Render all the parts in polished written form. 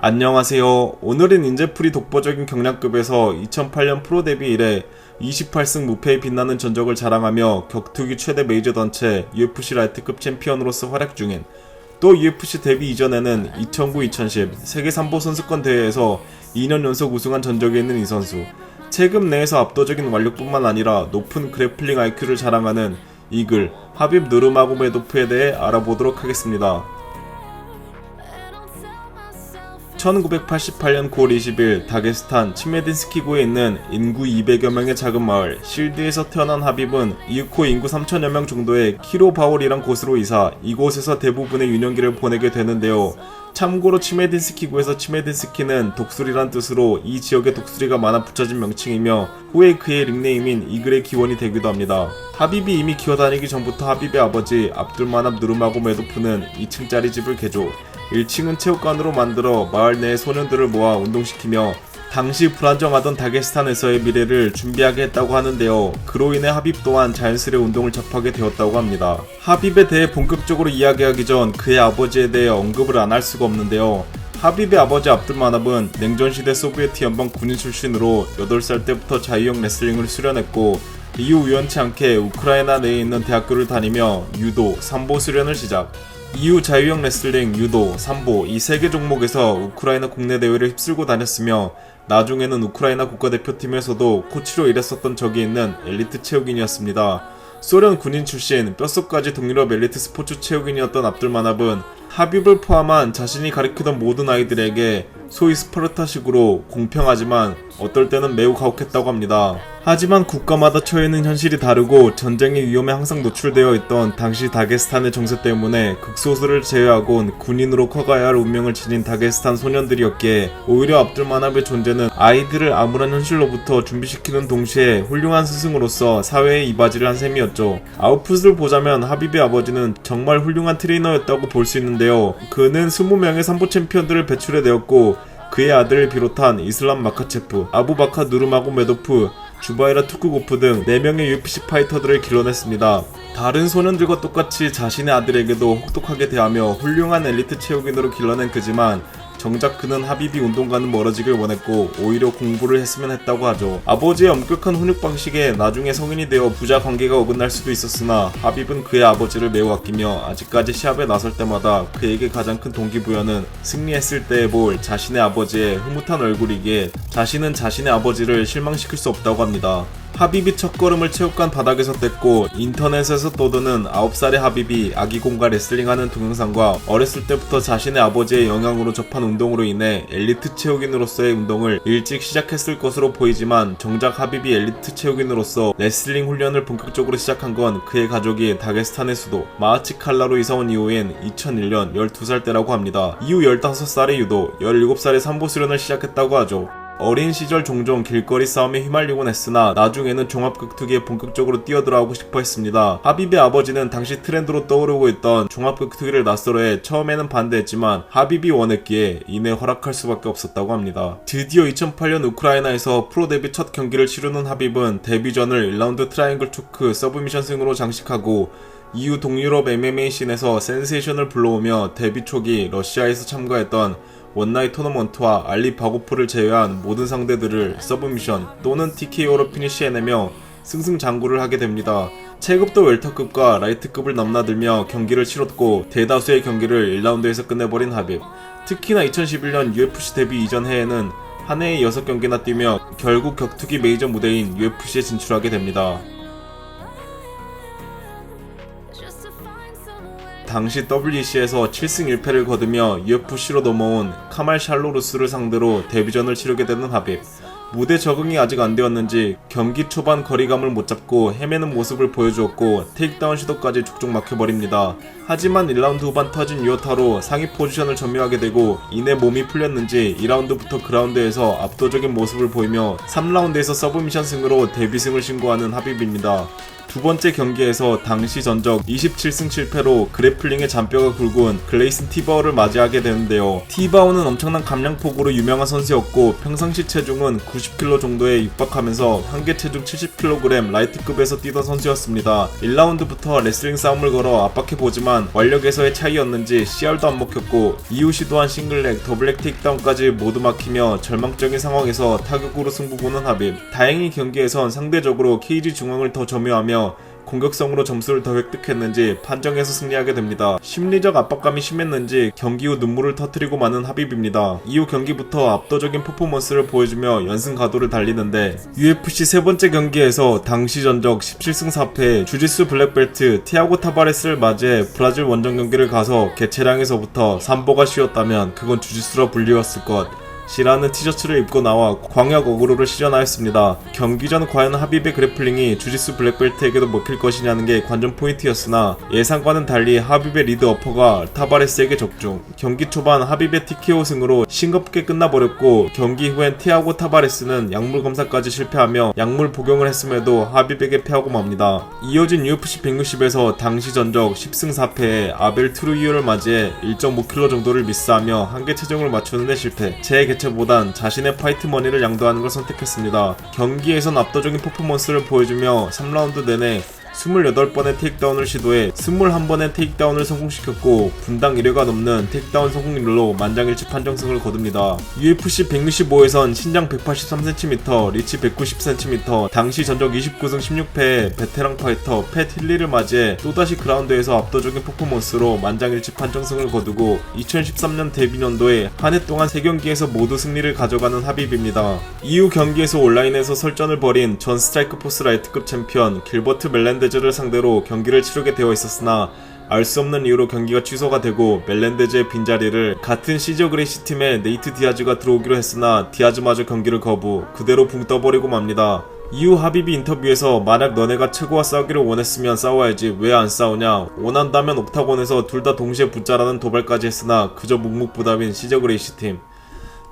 안녕하세요. 오늘은 인제풀이 독보적인 경량급에서 2008년 프로 데뷔 이래 28승 무패에 빛나는 전적을 자랑하며 격투기 최대 메이저 단체 UFC 라이트급 챔피언으로서 활약 중인, 또 UFC 데뷔 이전에는 2009-2010 세계 삼보 선수권 대회에서 2년 연속 우승한 전적이 있는 이 선수. 체급 내에서 압도적인 완력뿐만 아니라 높은 그래플링 IQ를 자랑하는 이글 하빕 누르마고메도프에 대해 알아보도록 하겠습니다. 1988년 9월 20일 다게스탄 치메딘스키구에 있는 인구 200여 명의 작은 마을 실드에서 태어난 하빕은 이윽고 인구 3천여 명 정도의 키로바올이란 곳으로 이사, 이곳에서 대부분의 유년기를 보내게 되는데요. 참고로 치메딘스키구에서 치메딘스키는 독수리란 뜻으로 이 지역에 독수리가 많아 붙여진 명칭이며 후에 그의 닉네임인 이글의 기원이 되기도 합니다. 하빕이 이미 기어다니기 전부터 하빕의 아버지 압둘마납 누르마고메도프는 2층짜리 집을 개조, 1층은 체육관으로 만들어 마을 내의 소년들을 모아 운동시키며 당시 불안정하던 다게스탄에서의 미래를 준비하게 했다고 하는데요. 그로 인해 하빕 또한 자연스레 운동을 접하게 되었다고 합니다. 하빕에 대해 본격적으로 이야기하기 전 그의 아버지에 대해 언급을 안 할 수가 없는데요. 하빕의 아버지 압둘마납은 냉전시대 소비에트 연방 군인 출신으로 8살 때부터 자유형 레슬링을 수련했고, 이후 우연치 않게 우크라이나 내에 있는 대학교를 다니며 유도, 삼보 수련을 시작. 이후 자유형 레슬링, 유도, 삼보 이 3개 종목에서 우크라이나 국내 대회를 휩쓸고 다녔으며 나중에는 우크라이나 국가대표팀에서도 코치로 일했었던 적이 있는 엘리트 체육인이었습니다. 소련 군인 출신 뼛속까지 동유럽 엘리트 스포츠 체육인이었던 압둘마납은 하빕을 포함한 자신이 가리키던 모든 아이들에게 소위 스파르타식으로 공평하지만 어떨 때는 매우 가혹했다고 합니다. 하지만 국가마다 처해 있는 현실이 다르고 전쟁의 위험에 항상 노출되어 있던 당시 다게스탄의 정세 때문에 극소수를 제외하곤 군인으로 커가야 할 운명을 지닌 다게스탄 소년들이었기에 오히려 압둘마납의 존재는 아이들을 암울한 현실로부터 준비시키는 동시에 훌륭한 스승으로서 사회에 이바지를 한 셈이었죠. 아웃풋을 보자면 하빕의 아버지는 정말 훌륭한 트레이너였다고 볼 수 있는데요. 그는 20명의 삼보 챔피언들을 배출해내었고 그의 아들을 비롯한 이슬람 마카체프, 아부바카 누르마고메도프, 주바이라 투쿠고프 등 4명의 UFC 파이터들을 길러냈습니다. 다른 소년들과 똑같이 자신의 아들에게도 혹독하게 대하며 훌륭한 엘리트 체육인으로 길러낸 그지만 정작 그는 하빕이 운동과는 멀어지길 원했고 오히려 공부를 했으면 했다고 하죠. 아버지의 엄격한 훈육 방식에 나중에 성인이 되어 부자 관계가 어긋날 수도 있었으나 하빕은 그의 아버지를 매우 아끼며 아직까지 시합에 나설 때마다 그에게 가장 큰 동기부여는 승리했을 때에 볼 자신의 아버지의 흐뭇한 얼굴이기에 자신은 자신의 아버지를 실망시킬 수 없다고 합니다. 하빕이 첫걸음을 체육관 바닥에서 뗐고 인터넷에서 떠도는 9살의 하빕이 아기공과 레슬링하는 동영상과 어렸을 때부터 자신의 아버지의 영향으로 접한 운동으로 인해 엘리트 체육인으로서의 운동을 일찍 시작했을 것으로 보이지만 정작 하빕이 엘리트 체육인으로서 레슬링 훈련을 본격적으로 시작한 건 그의 가족이 다게스탄의 수도 마하치칼라로 이사온 이후인 2001년 12살 때라고 합니다. 이후 15살의 유도, 17살의 삼보 수련을 시작했다고 하죠. 어린 시절 종종 길거리 싸움에 휘말리곤 했으나 나중에는 종합격투기에 본격적으로 뛰어들어가고 싶어 했습니다. 하빕의 아버지는 당시 트렌드로 떠오르고 있던 종합격투기를 낯설어해 처음에는 반대했지만 하빕이 원했기에 이내 허락할 수밖에 없었다고 합니다. 드디어 2008년 우크라이나에서 프로 데뷔 첫 경기를 치르는 하빕은 데뷔전을 1라운드 트라이앵글 초크 서브미션 승으로 장식하고 이후 동유럽 MMA 씬에서 센세이션을 불러오며 데뷔 초기 러시아에서 참가했던 원나잇 토너먼트와 알리 바고프를 제외한 모든 상대들을 서브미션 또는 TKO로 피니시해내며 승승장구를 하게 됩니다. 체급도 웰터급과 라이트급을 넘나들며 경기를 치렀고 대다수의 경기를 1라운드에서 끝내버린 하빕. 특히나 2011년 UFC 데뷔 이전 해에는 한 해에 6경기나 뛰며 결국 격투기 메이저 무대인 UFC에 진출하게 됩니다. 당시 WEC에서 7승 1패를 거두며 UFC로 넘어온 카말 샬로루스를 상대로 데뷔전을 치르게 되는 하빕. 무대 적응이 아직 안 되었는지 경기 초반 거리감을 못 잡고 헤매는 모습을 보여주었고 테이크다운 시도까지 족족 막혀버립니다. 하지만 1라운드 후반 터진 유효타로 상위 포지션을 점유하게 되고 이내 몸이 풀렸는지 2라운드부터 그라운드에서 압도적인 모습을 보이며 3라운드에서 서브미션 승으로 데뷔승을 신고하는 하빕입니다. 두 번째 경기에서 당시 전적 27승 7패로 그래플링의 잔뼈가 굵은 글레이슨 티바오를 맞이하게 되는데요. 티바오는 엄청난 감량폭으로 유명한 선수였고 평상시 체중은 90kg 정도에 육박하면서 한계 체중 70kg 라이트급에서 뛰던 선수였습니다. 1라운드부터 레슬링 싸움을 걸어 압박해보지만 완력에서의 차이였는지 CR도 안 먹혔고 이후 시도한 싱글렉, 더블렉 테이크다운까지 모두 막히며 절망적인 상황에서 타격으로 승부 보는 합입. 다행히 경기에선 상대적으로 케이지 중앙을 더 점유하며 공격성으로 점수를 더 획득했는지 판정에서 승리하게 됩니다. 심리적 압박감이 심했는지 경기 후 눈물을 터뜨리고 마는 합입입니다. 이후 경기부터 압도적인 퍼포먼스를 보여주며 연승 가도를 달리는데 UFC 세 번째 경기에서 당시 전적 17승 4패 주짓수 블랙벨트 티아고 타바레스를 맞이해 브라질 원정 경기를 가서 개체량에서부터 삼보가 쉬었다면 그건 주짓수라 불리웠을 것. 시라는 티셔츠를 입고 나와 광역 어그로를 실현하였습니다. 경기 전 과연 합입의 그래플링이 주짓수 블랙벨트에게도 먹힐 것이냐는 게 관전 포인트였으나 예상과는 달리 합입의 리드 어퍼가 타바레스에게 적중. 경기 초반 합입의 TKO 승으로 싱겁게 끝나버렸고 경기 후엔 티아고 타바레스는 약물 검사까지 실패하며 약물 복용을 했음에도 합입에게 패하고 맙니다. 이어진 UFC 160에서 당시 전적 10승 4패에 아벨 트루이오를 맞이해 1.5kg 정도를 미스하며 한계 체중을 맞추는 데 실패. 개체보단 자신의 파이트 머니를 양도하는 걸 선택했습니다. 경기에선 압도적인 퍼포먼스를 보여주며 3라운드 내내 28번의 테이크다운을 시도해 21번의 테이크다운을 성공시켰고 분당 1회가 넘는 테이크다운 성공률로 만장일치 판정승을 거둡니다. UFC 165에선 신장 183cm, 리치 190cm, 당시 전적 29승 16패의 베테랑 파이터 팻 힐리를 맞이해 또다시 그라운드에서 압도적인 퍼포먼스로 만장일치 판정승을 거두고 2013년 데뷔년도에 한 해 동안 3경기에서 모두 승리를 가져가는 합입입니다. 이후 경기에서 온라인에서 설전을 벌인 전 스트라이크 포스 라이트급 챔피언 길버트 멜렌데즈를 상대로 경기를 치르게 되어 있었으나 알 수 없는 이유로 경기가 취소가 되고 멜렌데즈의 빈자리를 같은 시저 그레이시 팀의 네이트 디아즈가 들어오기로 했으나 디아즈마저 경기를 거부, 그대로 붕 떠버리고 맙니다. 이후 하비비 인터뷰에서 만약 너네가 최고와 싸우기를 원했으면 싸워야지 왜 안 싸우냐, 원한다면 옥타곤에서 둘 다 동시에 붙자라는 도발까지 했으나 그저 묵묵부답인 시저 그레이시 팀.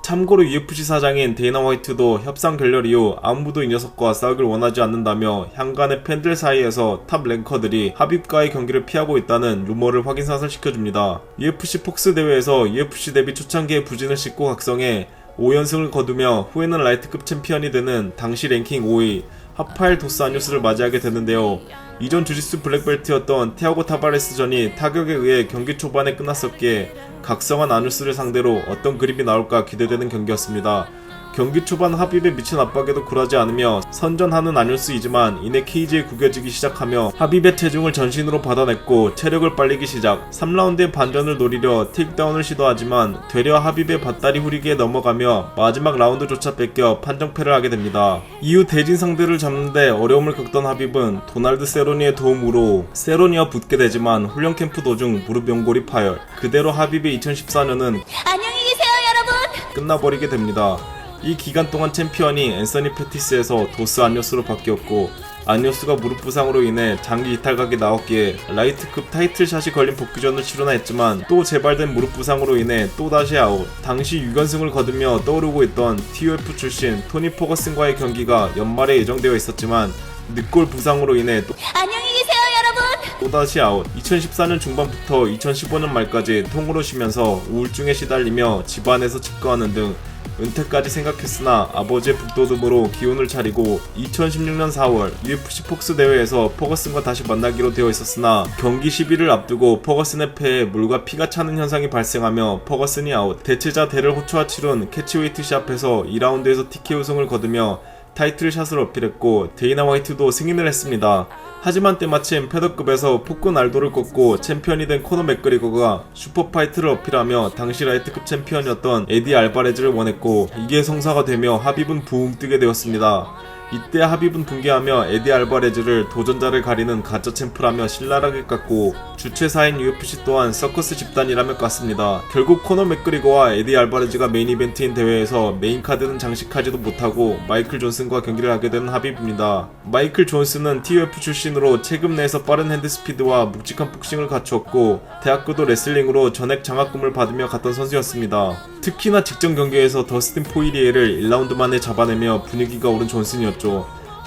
참고로 UFC 사장인 데이나 화이트도 협상 결렬 이후 아무도 이 녀석과 싸우길 원하지 않는다며 향간의 팬들 사이에서 탑 랭커들이 합입과의 경기를 피하고 있다는 루머를 확인사실시켜줍니다. UFC 폭스 대회에서 UFC 데뷔 초창기의 부진을 씻고 각성해 5연승을 거두며 후에는 라이트급 챔피언이 되는 당시 랭킹 5위 하파엘 도스 아뉴스를 맞이하게 되는데요. 이전 주짓수 블랙벨트였던 티아고 타바레스전이 타격에 의해 경기 초반에 끝났었기에 각성한 아뉴스를 상대로 어떤 그림이 나올까 기대되는 경기였습니다. 경기 초반 합입의 미친 압박에도 굴하지 않으며 선전하는 아뉴스이지만 이내 케이지에 구겨지기 시작하며 합입의 체중을 전신으로 받아냈고 체력을 빨리기 시작. 3라운드의 반전을 노리려 테이크다운을 시도하지만 되려 합입의 밧다리 후리기에 넘어가며 마지막 라운드조차 뺏겨 판정패를 하게 됩니다. 이후 대진 상대를 잡는데 어려움을 겪던 합입은 도날드 세로니의 도움으로 세로니와 붙게 되지만 훈련 캠프 도중 무릎 연골이 파열. 그대로 합입의 2014년은 안녕히 계세요, 여러분. 끝나버리게 됩니다. 이 기간 동안 챔피언이 앤서니 페티스에서 도스 안요스로 바뀌었고 안요스가 무릎 부상으로 인해 장기 이탈각이 나왔기에 라이트급 타이틀샷이 걸린 복귀전을 치르나 했지만 또 재발된 무릎 부상으로 인해 또다시 아웃. 당시 6연승을 거두며 떠오르고 있던 TUF 출신 토니 포거슨과의 경기가 연말에 예정되어 있었지만 늑골 부상으로 인해 안녕히 계세요, 여러분. 또다시 아웃. 2014년 중반부터 2015년 말까지 통으로 쉬면서 우울증에 시달리며 집안에서 집거하는 등 은퇴까지 생각했으나 아버지의 북돋움으로 기운을 차리고 2016년 4월 UFC 폭스 대회에서 퍼거슨과 다시 만나기로 되어 있었으나 경기 10일을 앞두고 퍼거슨의 폐에 물과 피가 차는 현상이 발생하며 퍼거슨이 아웃. 대체자 데럴 호초와 치룬 캐치웨이트 샵에서 2라운드에서 TKO 승을 거두며 타이틀샷을 어필했고 데이나 화이트도 승인을 했습니다. 하지만 때마침 패더급에서 포크 날도를 꺾고 챔피언이 된 코너 맥그리거가 슈퍼파이트를 어필하며 당시 라이트급 챔피언이었던 에디 알바레즈를 원했고 이게 성사가 되며 합입은 부흥 뜨게 되었습니다. 이때 합입은 붕괴하며 에디 알바레즈를 도전자를 가리는 가짜 챔프라며 신랄하게 깠고 주최사인 UFC 또한 서커스 집단이라며 깠습니다. 결국 코너 맥그리거와 에디 알바레즈가 메인 이벤트인 대회에서 메인 카드는 장식하지도 못하고 마이클 존슨과 경기를 하게 되는 합입입니다. 마이클 존슨은 TUF 출신으로 체급 내에서 빠른 핸드스피드와 묵직한 복싱을 갖추었고 대학교도 레슬링으로 전액 장학금을 받으며 갔던 선수였습니다. 특히나 직전 경기에서 더스틴 포이리에를 1라운드 만에 잡아내며 분위기가 오른 존슨이었죠.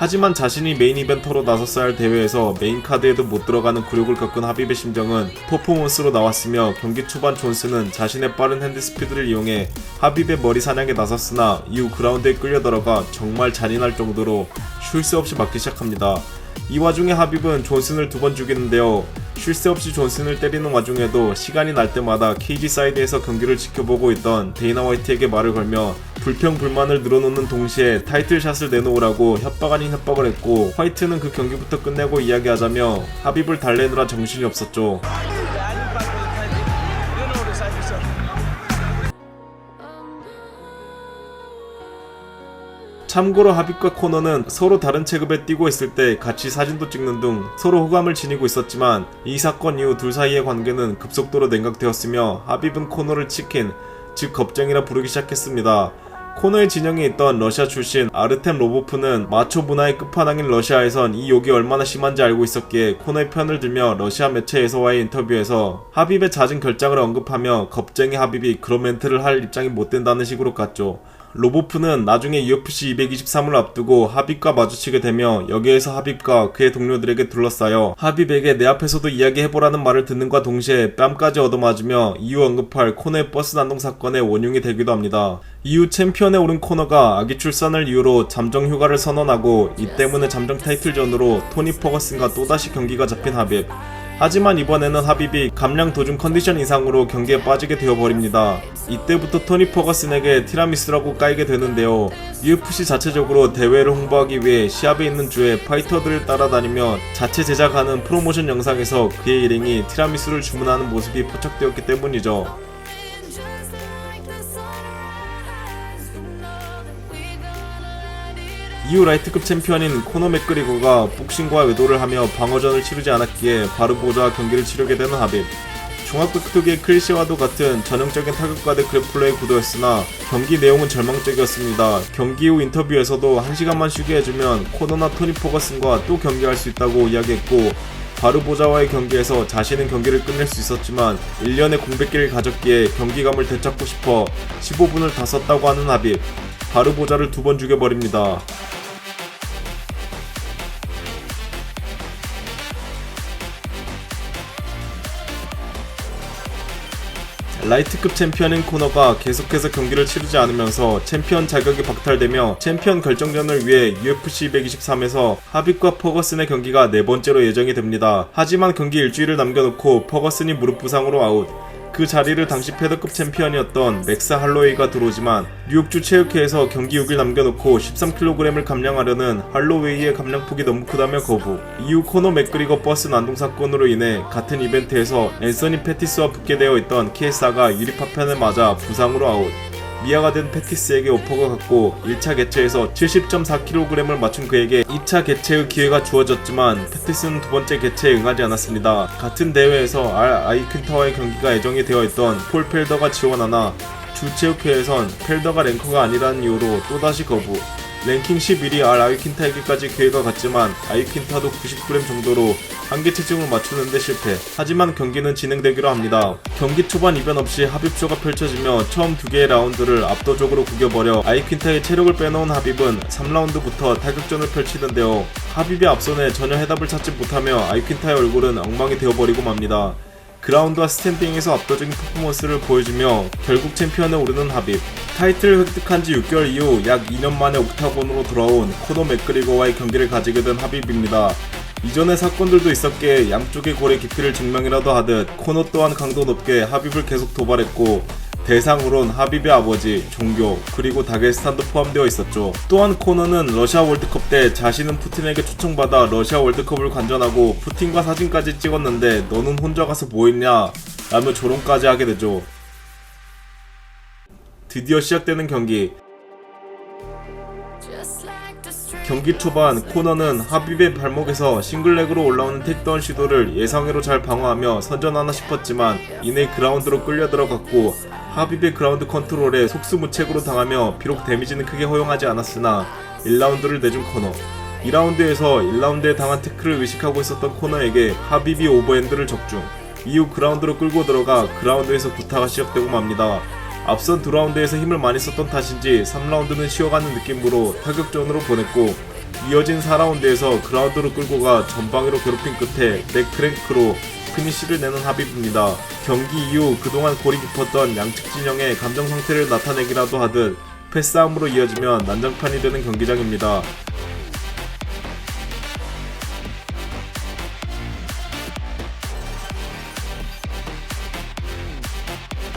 하지만 자신이 메인 이벤터로 나섰어야 할 대회에서 메인 카드에도 못 들어가는 굴욕을 겪은 하빕의 심정은 퍼포먼스로 나왔으며 경기 초반 존슨은 자신의 빠른 핸드 스피드를 이용해 하빕의 머리 사냥에 나섰으나 이후 그라운드에 끌려 들어가 정말 잔인할 정도로 쉴 새 없이 맞기 시작합니다. 이 와중에 하빕은 존슨을 2번 죽이는데요. 쉴 새 없이 존슨을 때리는 와중에도 시간이 날 때마다 케이지 사이드에서 경기를 지켜보고 있던 데이나 화이트에게 말을 걸며 불평불만을 늘어놓는 동시에 타이틀샷을 내놓으라고 협박 아닌 협박을 했고, 화이트는 그 경기부터 끝내고 이야기하자며 하빕을 달래느라 정신이 없었죠. 참고로 하빕과 코너는 서로 다른 체급에 뛰고 있을 때 같이 사진도 찍는 등 서로 호감을 지니고 있었지만, 이 사건 이후 둘 사이의 관계는 급속도로 냉각되었으며 하빕은 코너를 치킨, 즉 겁쟁이라 부르기 시작했습니다. 코너의 진영에 있던 러시아 출신 아르템 로보프는 마초 문화의 끝판왕인 러시아에선 이 욕이 얼마나 심한지 알고 있었기에 코너의 편을 들며 러시아 매체에서와의 인터뷰에서 하빕의 잦은 결장을 언급하며 겁쟁이 하빕이 그런 멘트를 할 입장이 못 된다는 식으로 깠죠. 로보프는 나중에 UFC 223을 앞두고 하빕과 마주치게 되며 여기에서 하빕과 그의 동료들에게 둘러싸여 하빕에게 내 앞에서도 이야기해보라는 말을 듣는과 동시에 뺨까지 얻어맞으며 이후 언급할 코너의 버스 난동 사건의 원흉이 되기도 합니다. 이후 챔피언에 오른 코너가 아기 출산을 이유로 잠정 휴가를 선언하고, 이 때문에 잠정 타이틀전으로 토니 퍼거슨과 또다시 경기가 잡힌 하빕. 하지만 이번에는 하빕이 감량 도중 컨디션 이상으로 경기에 빠지게 되어버립니다. 이때부터 토니 퍼거슨에게 티라미수라고 까이게 되는데요. UFC 자체적으로 대회를 홍보하기 위해 시합에 있는 주에 파이터들을 따라다니며 자체 제작하는 프로모션 영상에서 그의 일행이 티라미수를 주문하는 모습이 포착되었기 때문이죠. 이후 라이트급 챔피언인 코너 맥그리거가 복싱과 외도를 하며 방어전을 치르지 않았기에 바로 보자와 경기를 치르게 되는 하빕. 종합격투기의 클리셰와도 같은 전형적인 타격과대 그래플러의 구도였으나 경기 내용은 절망적이었습니다. 경기 후 인터뷰에서도 1시간만 쉬게 해주면 코너나 토니 퍼거슨과 또 경기할 수 있다고 이야기했고, 바르보자와의 경기에서 자신은 경기를 끝낼 수 있었지만 1년의 공백기를 가졌기에 경기감을 되찾고 싶어 15분을 다 썼다고 하는 하빕. 바르보자를 2번 죽여버립니다. 라이트급 챔피언인 코너가 계속해서 경기를 치르지 않으면서 챔피언 자격이 박탈되며 챔피언 결정전을 위해 UFC 223에서 하빕과 퍼거슨의 경기가 4번째로 예정이 됩니다. 하지만 경기 일주일을 남겨놓고 퍼거슨이 무릎 부상으로 아웃. 그 자리를 당시 패더급 챔피언이었던 맥스 할로웨이가 들어오지만 뉴욕주 체육회에서 경기 6일 남겨놓고 13kg을 감량하려는 할로웨이의 감량폭이 너무 크다며 거부. 이후 코너 맥그리거 버스 난동 사건으로 인해 같은 이벤트에서 앤서니 패티스와 붙게 되어 있던 키에사가 유리파편을 맞아 부상으로 아웃. 미아가 된 패티스에게 오퍼가 갔고 1차 개최에서 70.4kg을 맞춘 그에게 2차 개최의 기회가 주어졌지만 패티스는 2번째 개최에 응하지 않았습니다. 같은 대회에서 아이퀸타와의 경기가 예정이 되어 있던 폴 펠더가 지원하나 주체육회에선 펠더가 랭커가 아니라는 이유로 또다시 거부. 랭킹 11위 아이퀸타에게까지 기회가 갔지만 아이퀸타도 90g 정도로 한계 체중을 맞추는데 실패. 하지만 경기는 진행되기로 합니다. 경기 초반 이변 없이 하빕쇼가 펼쳐지며 처음 2개의 라운드를 압도적으로 구겨버려 아이퀸타의 체력을 빼놓은 하빕은 3라운드부터 타격전을 펼치는데요. 하빕이 앞선에 전혀 해답을 찾지 못하며 아이퀸타의 얼굴은 엉망이 되어버리고 맙니다. 그라운드와 스탠딩에서 압도적인 퍼포먼스를 보여주며 결국 챔피언에 오르는 하빕. 타이틀을 획득한 지 6개월 이후 약 2년 만에 옥타곤으로 돌아온 코너 맥그리거와의 경기를 가지게 된 하빕입니다. 이전에 사건들도 있었기에 양쪽의 골의 깊이를 증명이라도 하듯 코너 또한 강도 높게 하빕을 계속 도발했고, 대상으론 하빕의 아버지, 종교, 그리고 다게스탄도 포함되어 있었죠. 또한 코너는 러시아 월드컵 때 자신은 푸틴에게 초청받아 러시아 월드컵을 관전하고 푸틴과 사진까지 찍었는데 너는 혼자 가서 뭐했냐? 라며 조롱까지 하게 되죠. 드디어 시작되는 경기. 경기 초반 코너는 하빕의 발목에서 싱글렉으로 올라오는 택다운 시도를 예상외로 잘 방어하며 선전하나 싶었지만 이내 그라운드로 끌려 들어갔고, 하빕의 그라운드 컨트롤에 속수무책으로 당하며 비록 데미지는 크게 허용하지 않았으나 1라운드를 내준 코너. 2라운드에서 1라운드에 당한 태클을 의식하고 있었던 코너에게 하빕이 오버핸드를 적중. 이후 그라운드로 끌고 들어가 그라운드에서 구타가 시작되고 맙니다. 앞선 2라운드에서 힘을 많이 썼던 탓인지 3라운드는 쉬어가는 느낌으로 타격전으로 보냈고, 이어진 4라운드에서 그라운드로 끌고 가 전방위로 괴롭힌 끝에 넥크랭크로 피니시를 내는 하비브입니다. 경기 이후 그동안 골이 깊었던 양측 진영의 감정 상태를 나타내기라도 하듯 패싸움으로 이어지면 난장판이 되는 경기장입니다.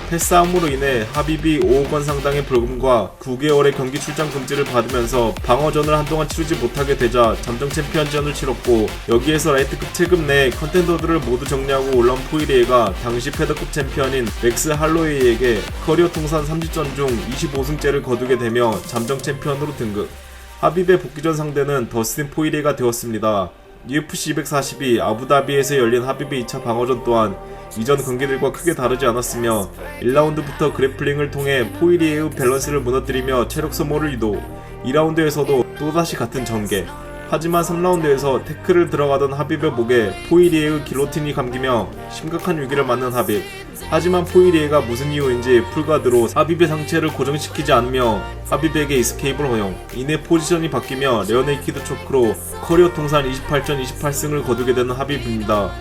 패싸움으로 인해 하비비 5억 원 상당의 벌금과 9개월의 경기 출장 금지를 받으면서 방어전을 한동안 치르지 못하게 되자 잠정 챔피언전을 치렀고, 여기에서 라이트급 체급 내 컨텐더들을 모두 정리하고 올라온 포이리에가 당시 패더급 챔피언인 맥스 할로웨이에게 커리어 통산 30전 중 25승째를 거두게 되며 잠정 챔피언으로 등극. 하비비의 복귀전 상대는 더스틴 포이리에가 되었습니다. UFC 242 아부다비에서 열린 하비비 2차 방어전 또한 이전 경기들과 크게 다르지 않았으며 1라운드부터 그래플링을 통해 포이리에의 밸런스를 무너뜨리며 체력 소모를 유도, 2라운드에서도 또다시 같은 전개. 하지만 3라운드에서 태클을 들어가던 하비브의 목에 포이리에의 길로틴이 감기며 심각한 위기를 맞는 하비브. 하지만 포이리에가 무슨 이유인지 풀가드로 하비브의 상체를 고정시키지 않으며 하비브에게 이스케이프를 허용. 이내 포지션이 바뀌며 레어네이키드 초크로 커리어 통산 28전 28승을 거두게 되는 하비브입니다.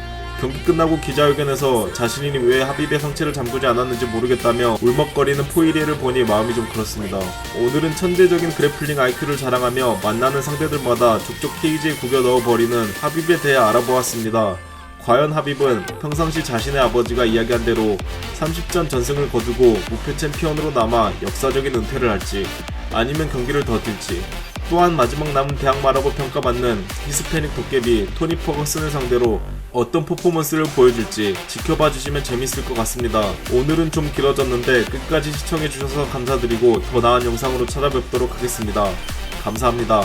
경기 끝나고 기자회견에서 자신이 왜 하비브의 상체를 잠그지 않았는지 모르겠다며 울먹거리는 포이리에를 보니 마음이 좀 그렇습니다. 오늘은 천재적인 그래플링 IQ를 자랑하며 만나는 상대들마다 족족 케이지에 구겨 넣어버리는 하비브에 대해 알아보았습니다. 과연 하비브는 평상시 자신의 아버지가 이야기한 대로 30전 전승을 거두고 무패 챔피언으로 남아 역사적인 은퇴를 할지, 아니면 경기를 더 뛸지, 또한 마지막 남은 대학 마라보 평가받는 히스패닉 도깨비 토니 퍼거슨을 상대로 어떤 퍼포먼스를 보여줄지 지켜봐 주시면 재밌을 것 같습니다. 오늘은 좀 길어졌는데 끝까지 시청해주셔서 감사드리고 더 나은 영상으로 찾아뵙도록 하겠습니다. 감사합니다.